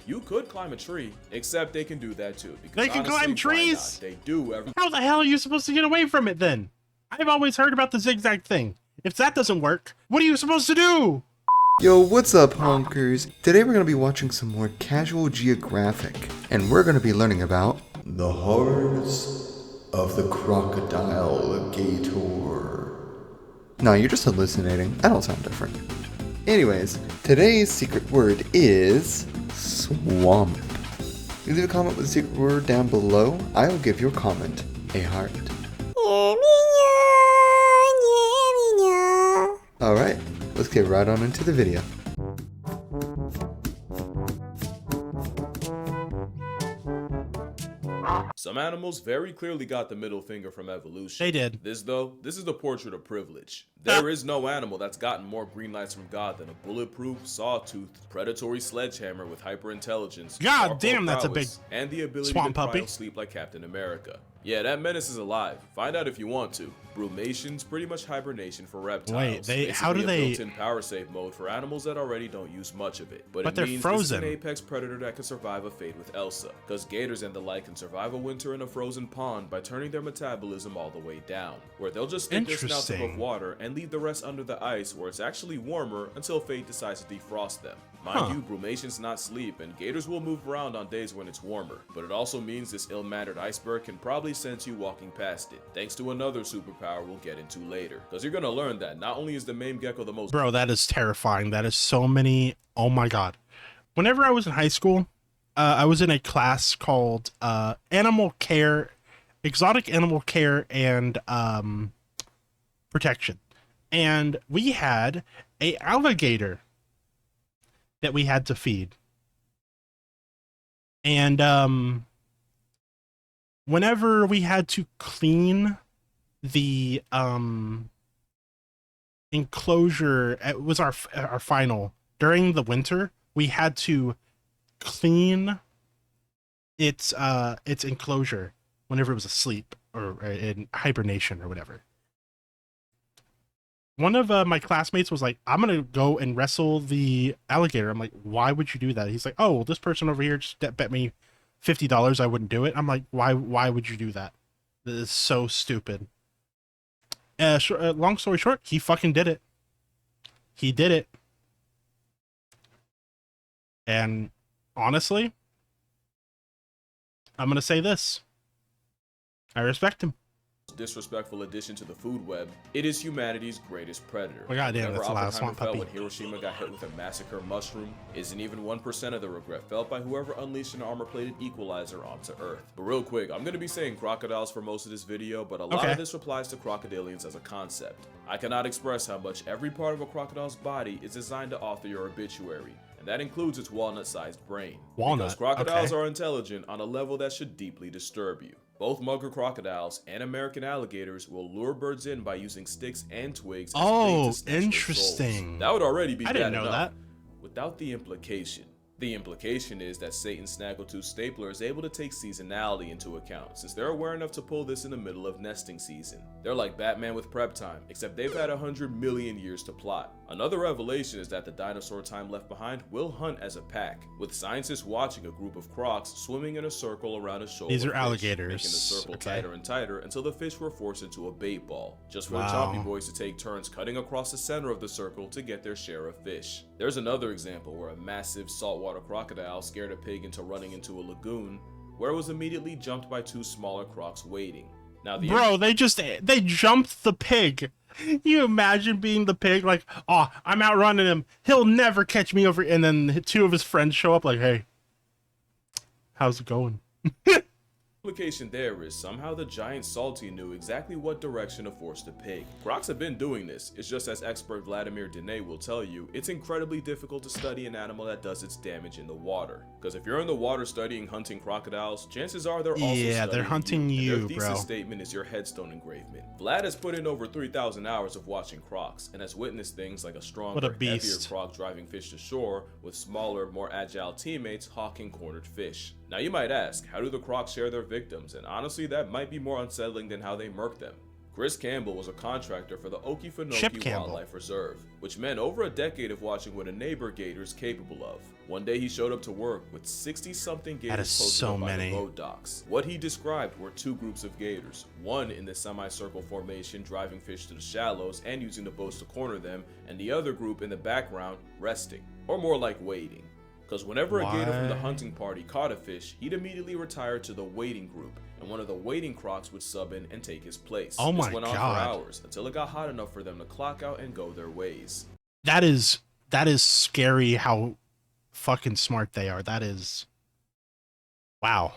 You could climb a tree, except they can do that too. Because They can honestly, climb why trees? not? They do. How the hell are you supposed to get away from it then? I've always heard about the zigzag thing. If that doesn't work, what are you supposed to do? Yo, what's up, honkers? Today we're going to be watching some more Casual Geographic, and we're going to be learning about the horrors of the crocodile gator. No, you're just hallucinating. I don't sound different. Anyways, today's secret word is swamp. You leave a comment with a secret word down below. I'll give your comment a heart. Alright, let's get right on into the video. Some animals very clearly got the middle finger from evolution. They did. This is the portrait of privilege. There is no animal that's gotten more green lights from God than a bulletproof, sawtoothed, predatory sledgehammer with hyperintelligence. God damn, that's a big and the ability swamp to puppy. sleep like Captain America. Yeah, that menace is alive. Find out if you want to. Brumation's pretty much hibernation for reptiles. Wait, how do Basically they? a built-in power save mode for animals that already don't use much of it. But it they're means frozen. This is an apex predator that can survive a fate with Elsa, because gators and the like can survive a winter in a frozen pond by turning their metabolism all the way down, where they'll just stick their snouts above water and leave the rest under the ice where it's actually warmer until fate decides to defrost them. Mind you, Brumations not sleep, and gators will move around on days when it's warmer, but it also means this ill-mannered iceberg can probably sense you walking past it, thanks to another superpower we'll get into later. Because you're gonna learn that not only is the mame gecko the most— Bro, that is terrifying. That is so many. Oh my god. Whenever I was in high school, I was in a class called Animal Care, Exotic Animal Care and Protection. And we had a alligator that we had to feed. And whenever we had to clean the enclosure, it was our final during the winter, we had to clean its enclosure whenever it was asleep or in hibernation or whatever. One of my classmates was like, I'm gonna go and wrestle the alligator. I'm like, why would you do that? He's like, oh, well, this person over here just bet me $50 I wouldn't do it. I'm like, why would you do that? This is so stupid. Long story short, he fucking did it. He did it. And honestly, I'm gonna say this. I respect him. Disrespectful addition to the food web, it is humanity's greatest predator. Oh, goddamn, that's a lot of Oppenheimer swamp felt puppy. when Hiroshima got hit with a massacre mushroom isn't even 1% of the regret felt by whoever unleashed an armor-plated equalizer onto Earth. But real quick, I'm gonna be saying crocodiles for most of this video, but a lot of this applies to crocodilians as a concept. I cannot express how much every part of a crocodile's body is designed to author your obituary, and that includes its walnut-sized brain. Because crocodiles are intelligent on a level that should deeply disturb you. Both mugger crocodiles and American alligators will lure birds in by using sticks and twigs as bait to snatch their interesting. souls. That would already be bad enough. I didn't know that. Without the implication. The implication is that Satan's Snaggletooth stapler is able to take seasonality into account, since they're aware enough to pull this in the middle of nesting season. They're like Batman with prep time, except they've had 100 million years to plot. Another revelation is that the dinosaur time left behind will hunt as a pack, with scientists watching a group of crocs swimming in a circle around a shoal. These are of fish, alligators. making the circle tighter and tighter until the fish were forced into a bait ball, just for the chompy boys to take turns cutting across the center of the circle to get their share of fish. There's another example where a massive saltwater crocodile scared a pig into running into a lagoon, where it was immediately jumped by two smaller crocs waiting. Now, they jumped the pig. You imagine being the pig, like, oh, I'm outrunning him. He'll never catch me over. And then two of his friends show up like, hey, how's it going? implication there is somehow the giant salty knew exactly what direction to force the pig. Crocs have been doing this. It's just, as expert Vladimir Dene will tell you, it's incredibly difficult to study an animal that does its damage in the water. Because if you're in the water studying hunting crocodiles, chances are they're also they're hunting you, their thesis bro. statement is your headstone engravement. Vlad has put in over 3,000 hours of watching crocs and has witnessed things like a stronger, heavier croc driving fish to shore with smaller, more agile teammates hawking cornered fish. Now you might ask, how do the crocs share their victims? And honestly, that might be more unsettling than how they murk them. Chris Campbell was a contractor for the Chip Okefenokee Campbell. Wildlife Reserve, which meant over a decade of watching what a neighbor gator is capable of. One day he showed up to work with 60-something gators posted so up by many. the boat docks. What he described were two groups of gators, one in the semicircle formation driving fish to the shallows and using the boats to corner them, and the other group in the background resting, or more like waiting. Because whenever a gator from the Why? hunting party caught a fish, he'd immediately retire to the waiting group, and one of the waiting crocs would sub in and take his place. Oh my This went on for God. hours, until it got hot enough for them to clock out and go their ways. That is scary how fucking smart they are. That is, wow.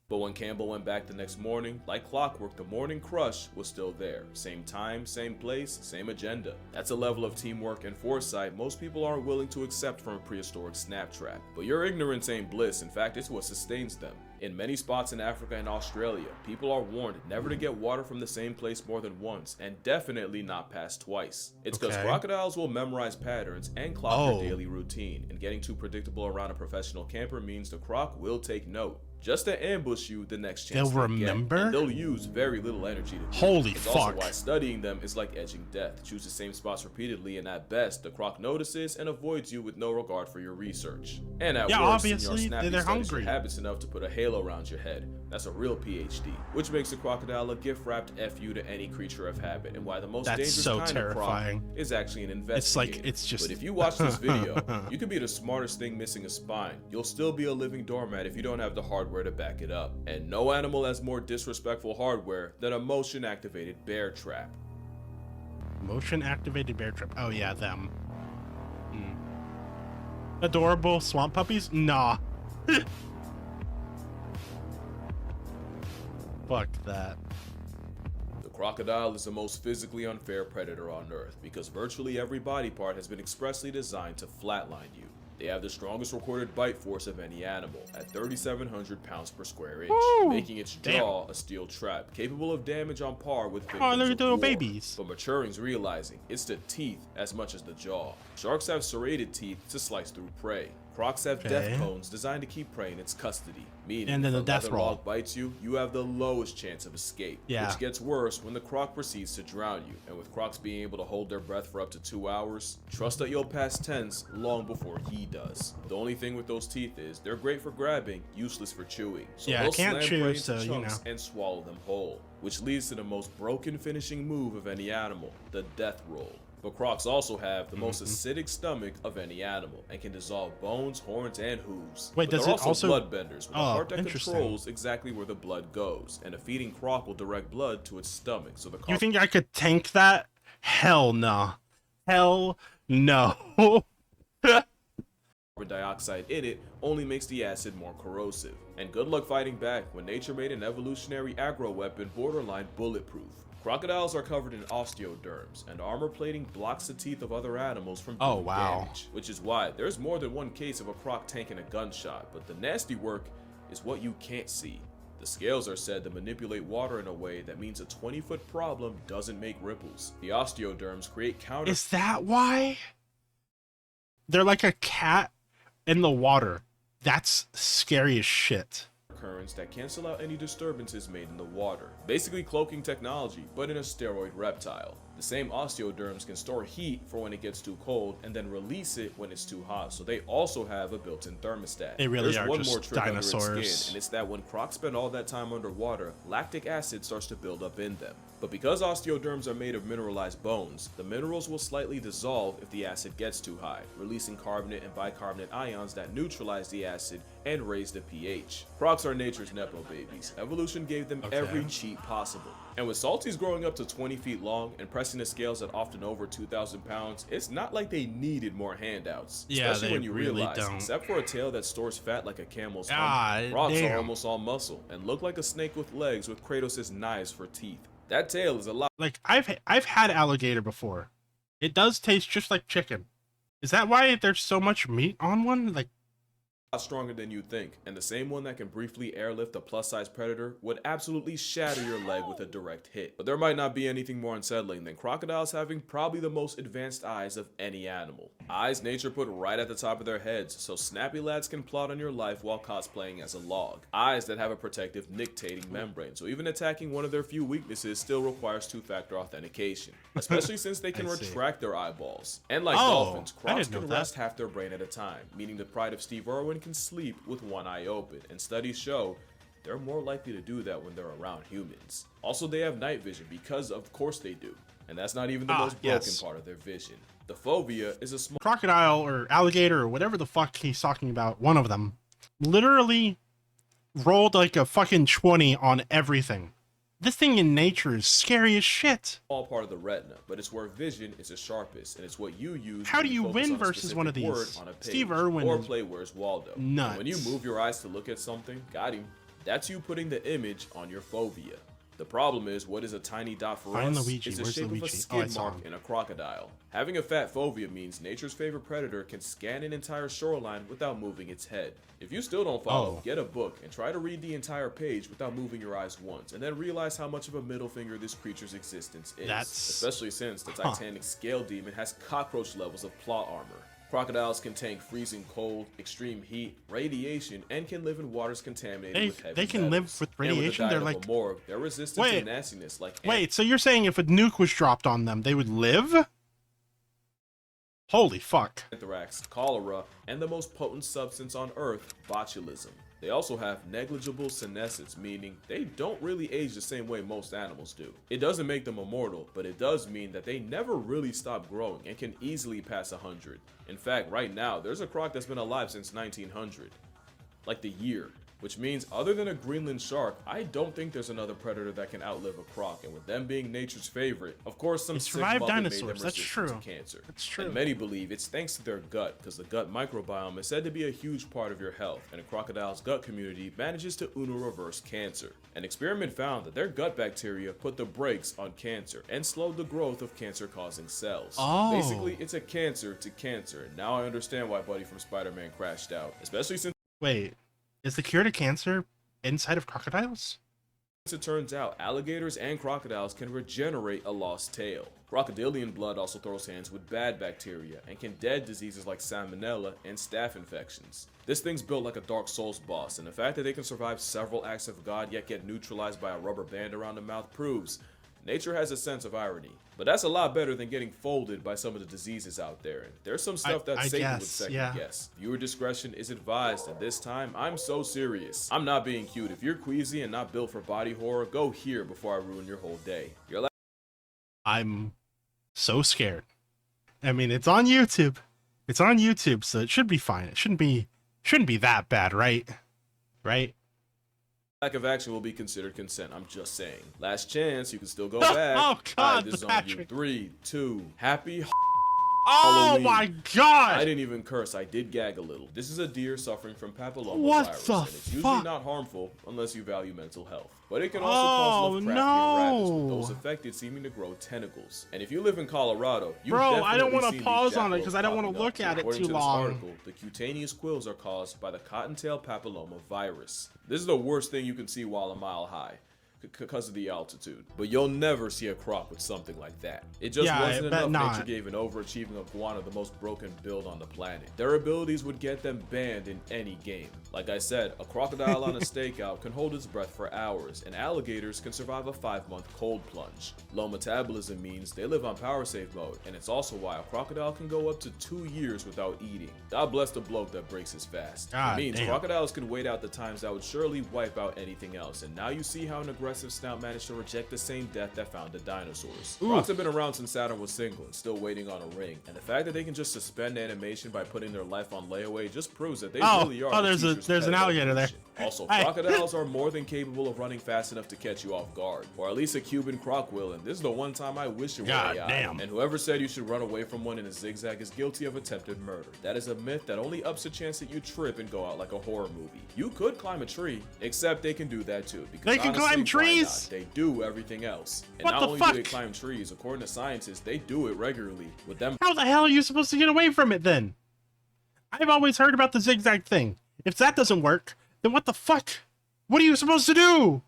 But when Campbell went back the next morning, like clockwork, the morning crush was still there. Same time, same place, same agenda. That's a level of teamwork and foresight most people aren't willing to accept from a prehistoric snap trap. But your ignorance ain't bliss, in fact it's what sustains them. In many spots in Africa and Australia, people are warned never to get water from the same place more than once, and definitely not past twice. It's because Okay. crocodiles will memorize patterns and clock Oh. their daily routine, and getting too predictable around a professional camper means the croc will take note. Just to ambush you the next chance They'll they get, remember? and they'll use very little energy to do it. Holy It's also fuck. why studying them is like edging death. Choose the same spots repeatedly, and at best, the croc notices and avoids you with no regard for your research. And at Yeah, worst, obviously, Senor Snappy they're studies your hungry. habits enough to put a halo around your head. That's a real PhD, which makes the crocodile a gift-wrapped FU to any creature of habit, and why the most That's dangerous so kind terrifying. of croc is actually an It's investigator. like, it's just. But if you watch this video, you could be the smartest thing missing a spine. You'll still be a living doormat if you don't have the hardware to back it up. And no animal has more disrespectful hardware than a motion-activated bear trap. Motion activated bear trap. Oh yeah, them. Adorable swamp puppies? Nah. Fuck that. The crocodile is the most physically unfair predator on Earth because virtually every body part has been expressly designed to flatline you. They have the strongest recorded bite force of any animal at 3,700 pounds per square inch, Woo! making its jaw a steel trap capable of damage on par with victims Oh, look at of the little war. babies. But maturing's realizing it's the teeth as much as the jaw. Sharks have serrated teeth to slice through prey. Crocs have Okay. death cones designed to keep prey in its custody, meaning And then if the a death leather roll. log bites you, you have the lowest chance of escape, Yeah. which gets worse when the croc proceeds to drown you. And with crocs being able to hold their breath for up to 2 hours, trust that you'll pass tense long before he does. The only thing with those teeth is they're great for grabbing, useless for chewing. So Yeah, I they'll can't slam chew, prey into so, you chunks know. and swallow them whole, which leads to the most broken finishing move of any animal, the death roll. But crocs also have the most acidic stomach of any animal and can dissolve bones, horns, and hooves. Wait, But does they're it also also- bloodbenders with a Oh, heart that interesting. controls exactly where the blood goes, and a feeding croc will direct blood to its stomach. So the You think I could tank that? Hell no. Hell no. carbon dioxide in it only makes the acid more corrosive. And good luck fighting back when nature made an evolutionary aggro weapon borderline bulletproof. Crocodiles are covered in osteoderms, and armor plating blocks the teeth of other animals from doing Oh, wow. damage, which is why there's more than one case of a croc tanking a gunshot, but the nasty work is what you can't see. The scales are said to manipulate water in a way that means a 20-foot problem doesn't make ripples. The osteoderms create counter Is that why? They're like a cat in the water. That's scary as shit. currents that cancel out any disturbances made in the water. Basically cloaking technology, but in a steroid reptile. The same osteoderms can store heat for when it gets too cold and then release it when it's too hot, so they also have a built-in thermostat. They really There's are one just more trick under its dinosaurs. skin, and it's that when crocs spend all that time underwater, lactic acid starts to build up in them. But because osteoderms are made of mineralized bones, the minerals will slightly dissolve if the acid gets too high, releasing carbonate and bicarbonate ions that neutralize the acid and raise the pH. Crocs are nature's nepo babies. Evolution gave them every cheat possible. And with salties growing up to 20 feet long and pressing the scales at often over 2,000 pounds, it's not like they needed more handouts. Yeah, Especially they when you really realize, don't. except for a tail that stores fat like a camel's Ah, hump, crocs damn. are almost all muscle and look like a snake with legs with Kratos' knives for teeth. That tail is a lot. Like I've had alligator before. It does taste just like chicken. Is that why there's so much meat on one? Like stronger than you think, and the same one that can briefly airlift a plus-size predator would absolutely shatter your leg with a direct hit. But there might not be anything more unsettling than crocodiles having probably the most advanced eyes of any animal. Eyes nature put right at the top of their heads, so snappy lads can plot on your life while cosplaying as a log. Eyes that have a protective nictating membrane, so even attacking one of their few weaknesses still requires two-factor authentication, especially since they can retract their eyeballs. And like dolphins, crocs can rest half their brain at a time, meaning the pride of Steve Irwin can sleep with one eye open, and studies show they're more likely to do that when they're around humans. Also, they have night vision because of course they do, and that's not even the most broken part of their vision. The fovea is a small crocodile or alligator or whatever the fuck he's talking about, one of them, literally rolled like a fucking 20 on everything. This thing in nature is scary as shit. Small part of the retina, but it's where vision is the sharpest, and it's what you use. How do you win versus one of these? Steve Irwin or play Where's Waldo. Nuts. When you move your eyes to look at something, got him. That's you putting the image on your fovea. The problem is, what is a tiny dot for us? It's the shape of a skid mark in a crocodile. Having a fat fovea means nature's favorite predator can scan an entire shoreline without moving its head. If you still don't follow, get a book and try to read the entire page without moving your eyes once, and then realize how much of a middle finger this creature's existence is. Especially since the Titanic scale demon has cockroach levels of plot armor. Crocodiles can tank freezing cold, extreme heat, radiation, and can live in waters contaminated with heavy They can live with radiation? They're like... they're resistant to nastiness like... Wait, so you're saying if a nuke was dropped on them, they would live? Holy fuck. Anthrax, cholera, and the most potent substance on Earth, botulism. They also have negligible senescence, meaning they don't really age the same way most animals do. It doesn't make them immortal, but it does mean that they never really stop growing and can easily pass 100. In fact, right now, there's a croc that's been alive since 1900. Like the year. Which means, other than a Greenland shark, I don't think there's another predator that can outlive a croc, and with them being nature's favorite, of course some sick mother made them resistant to cancer. That's true. And many believe it's thanks to their gut, because the gut microbiome is said to be a huge part of your health, and a crocodile's gut community manages to reverse cancer. An experiment found that their gut bacteria put the brakes on cancer, and slowed the growth of cancer-causing cells. Basically, it's a cancer to cancer, and now I understand why Buddy from Spider-Man crashed out, especially since... Wait. Is the cure to cancer inside of crocodiles? As it turns out, alligators and crocodiles can regenerate a lost tail. Crocodilian blood also throws hands with bad bacteria and can dead diseases like salmonella and staph infections. This thing's built like a Dark Souls boss, and the fact that they can survive several acts of God yet get neutralized by a rubber band around the mouth proves nature has a sense of irony. But that's a lot better than getting folded by some of the diseases out there. And there's some stuff that Satan would second guess. Viewer discretion is advised, and this time, I'm so serious. I'm not being cute. If you're queasy and not built for body horror, go here before I ruin your whole day. I'm so scared. I mean, it's on YouTube. It's on YouTube, so it should be fine. It shouldn't be that bad, right? Right? Lack of action will be considered consent. I'm just saying. Last chance, you can still go back. Oh God, this is on you. 3, 2, happy Oh Halloween. My God! I didn't even curse. I did gag a little. This is a deer suffering from papillomavirus. What the and it's usually fuck? not harmful unless you value mental health. But it can also cause Lovecraftian rabbits, with those affected seeming to grow tentacles. And if you live in Colorado, you I don't want to pause on it because I don't want to look at it too long. Article, the cutaneous quills are caused by the cottontail papillomavirus. This is the worst thing you can see while a mile high, because of the altitude. But you'll never see a croc with something like that. It just wasn't enough. Nature gave an overachieving iguana the most broken build on the planet. Their abilities would get them banned in any game. Like I said, a crocodile on a stakeout can hold its breath for hours, and alligators can survive a 5-month cold plunge. Low metabolism means they live on power save mode, and it's also why a crocodile can go up to 2 years without eating. God bless the bloke that breaks his fast. It means crocodiles can wait out the times that would surely wipe out anything else, and now you see how an aggressive snout managed to reject the same death that found the dinosaurs. Crocs have been around since Saturn was single and still waiting on a ring, and the fact that they can just suspend animation by putting their life on layaway just proves that they really are. There's an alligator there. Also, crocodiles are more than capable of running fast enough to catch you off guard, or at least a Cuban croc will, and this is the one time I wish it were AI. And whoever said you should run away from one in a zigzag is guilty of attempted murder. That is a myth that only ups the chance that you trip and go out like a horror movie. You could climb a tree, except they can do that too, because they can climb trees. They do everything else. And not only do they climb trees, according to scientists, they do it regularly. With them, how the hell are you supposed to get away from it then? I've always heard about the zigzag thing. If that doesn't work, then what the fuck? What are you supposed to do?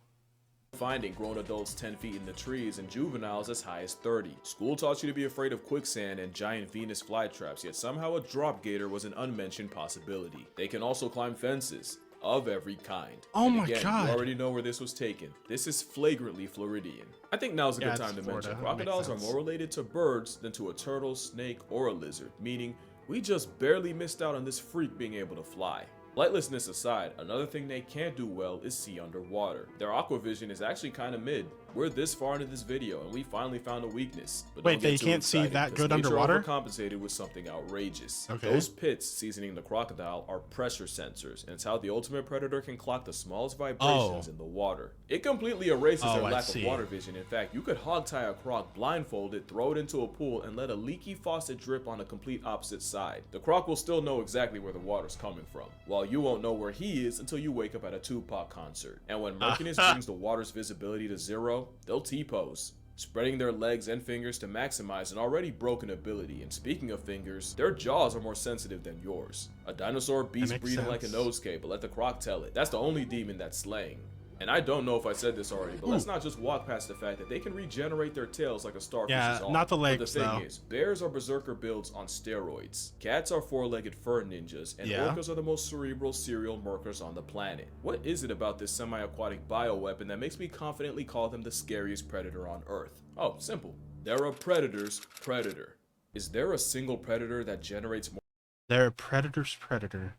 Finding grown adults 10 feet in the trees and juveniles as high as 30. School taught you to be afraid of quicksand and giant Venus flytraps, yet somehow a drop gator was an unmentioned possibility. They can also climb fences of every kind. Oh and my again, God. You already know where this was taken. This is flagrantly Floridian. I think now's a good time to Florida. mention crocodiles are more related to birds than to a turtle, snake, or a lizard, meaning we just barely missed out on this freak being able to fly. Flightlessness aside, another thing they can't do well is see underwater. Their aquavision is actually kind of mid. We're this far into this video and we finally found a weakness. But wait, they can't see that good underwater? Overcompensated with something outrageous. Okay. Those pits seasoning the crocodile are pressure sensors, and it's how the ultimate predator can clock the smallest vibrations in the water. It completely erases their lack of water vision. In fact, you could hogtie a croc blindfolded, throw it into a pool, and let a leaky faucet drip on a complete opposite side. The croc will still know exactly where the water's coming from, while you won't know where he is until you wake up at a Tupac concert. And when murkiness brings the water's visibility to zero, they'll T-pose, spreading their legs and fingers to maximize an already broken ability. And speaking of fingers, their jaws are more sensitive than yours. A dinosaur beast breathing like a nosecap, but let the croc tell it. That's the only demon that's slaying. And I don't know if I said this already, but let's not just walk past the fact that they can regenerate their tails like a starfish's arm. Not the legs, but the thing is, bears are berserker builds on steroids. Cats are four-legged fur ninjas, and orcas are the most cerebral serial murkers on the planet. What is it about this semi-aquatic bioweapon that makes me confidently call them the scariest predator on Earth? Oh, simple. They're a predator's predator. Is there a single predator that generates more? They're a predator's predator.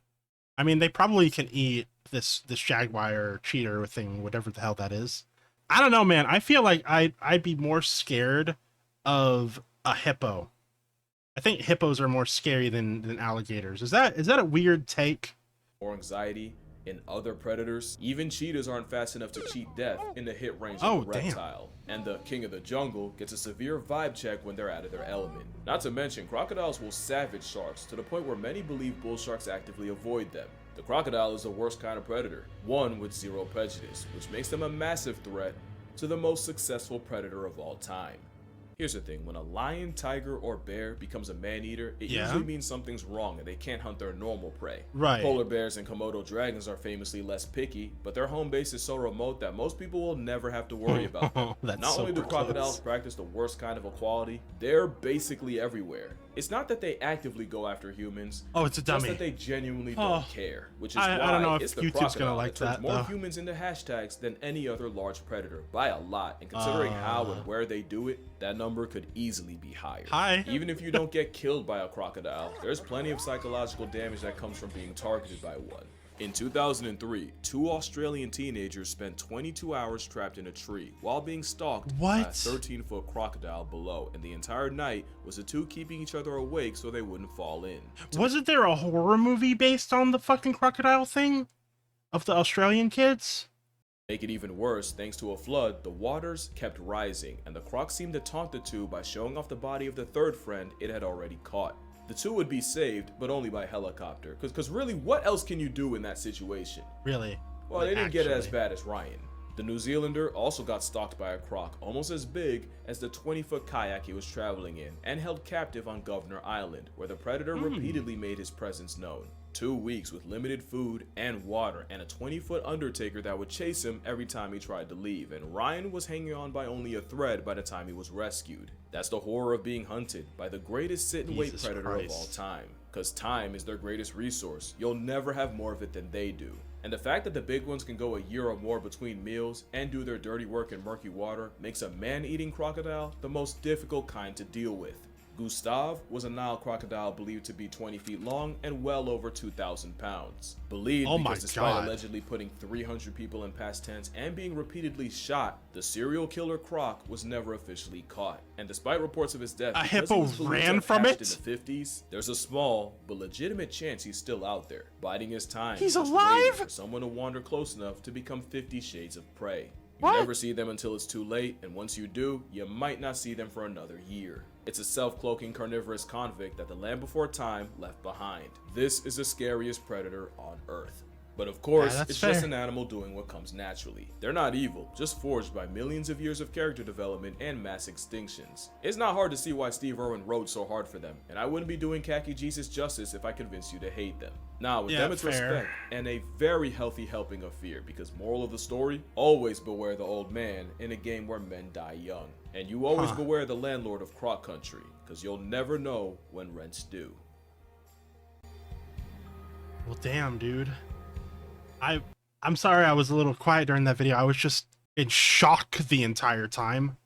I mean, they probably can eat this jaguar cheater thing, whatever the hell that is. I don't know, man. I feel like I'd be more scared of a hippo. I think hippos are more scary than alligators. Is that a weird take? Or anxiety in other predators? Even cheetahs aren't fast enough to cheat death in the hit range of a reptile. And the king of the jungle gets a severe vibe check when they're out of their element. Not to mention, crocodiles will savage sharks to the point where many believe bull sharks actively avoid them. The crocodile is the worst kind of predator, one with zero prejudice, which makes them a massive threat to the most successful predator of all time. Here's the thing, when a lion, tiger, or bear becomes a man-eater, it usually means something's wrong and they can't hunt their normal prey. Right. Polar bears and Komodo dragons are famously less picky, but their home base is so remote that most people will never have to worry about them. Not only do crocodiles practice the worst kind of equality, they're basically everywhere. It's not that they actively go after humans. Oh, it's a dummy. Just that they genuinely don't care, which is I don't know why if it's the YouTube's gonna crocodile like that turns that, more though. humans into hashtags than any other large predator by a lot. And considering how and where they do it, that number could easily be higher. Even if you don't get killed by a crocodile, there's plenty of psychological damage that comes from being targeted by one. In 2003, two Australian teenagers spent 22 hours trapped in a tree while being stalked by a 13-foot crocodile below, and the entire night was the two keeping each other awake so they wouldn't fall in. Wasn't there a horror movie based on the fucking crocodile thing? Of the Australian kids? Make it even worse, thanks to a flood, the waters kept rising, and the croc seemed to taunt the two by showing off the body of the third friend it had already caught. The two would be saved, but only by helicopter, because really, what else can you do in that situation? Really? Well, they didn't get it as bad as Ryan. The New Zealander also got stalked by a croc almost as big as the 20-foot kayak he was traveling in, and held captive on Governor Island, where the predator repeatedly made his presence known. 2 weeks with limited food and water, and a 20-foot undertaker that would chase him every time he tried to leave, and Ryan was hanging on by only a thread by the time he was rescued. That's the horror of being hunted by the greatest sit-and-wait predator of all time. Cause time is their greatest resource. You'll never have more of it than they do. And the fact that the big ones can go a year or more between meals and do their dirty work in murky water makes a man-eating crocodile the most difficult kind to deal with. Gustav was a Nile crocodile believed to be 20 feet long and well over 2,000 pounds. Believed because despite allegedly putting 300 people in past tense and being repeatedly shot, the serial killer croc was never officially caught. And despite reports of his death, a hippo ran from it? In the 50s, there's a small but legitimate chance he's still out there, biding his time. He's just alive? waiting for someone to wander close enough to become 50 Shades of Prey. You never see them until it's too late, and once you do, you might not see them for another year. It's a self-cloaking carnivorous convict that the land before time left behind. This is the scariest predator on Earth. But of course, that's it's fair. just an animal doing what comes naturally. They're not evil, just forged by millions of years of character development and mass extinctions. It's not hard to see why Steve Irwin wrote so hard for them, and I wouldn't be doing Khaki Jesus justice if I convinced you to hate them. Now, with them it's fair. respect, and a very healthy helping of fear, because moral of the story, always beware the old man in a game where men die young. And you always beware the landlord of Croc Country, because you'll never know when rent's due. Well, damn, dude. I'm sorry I was a little quiet during that video. I was just in shock the entire time.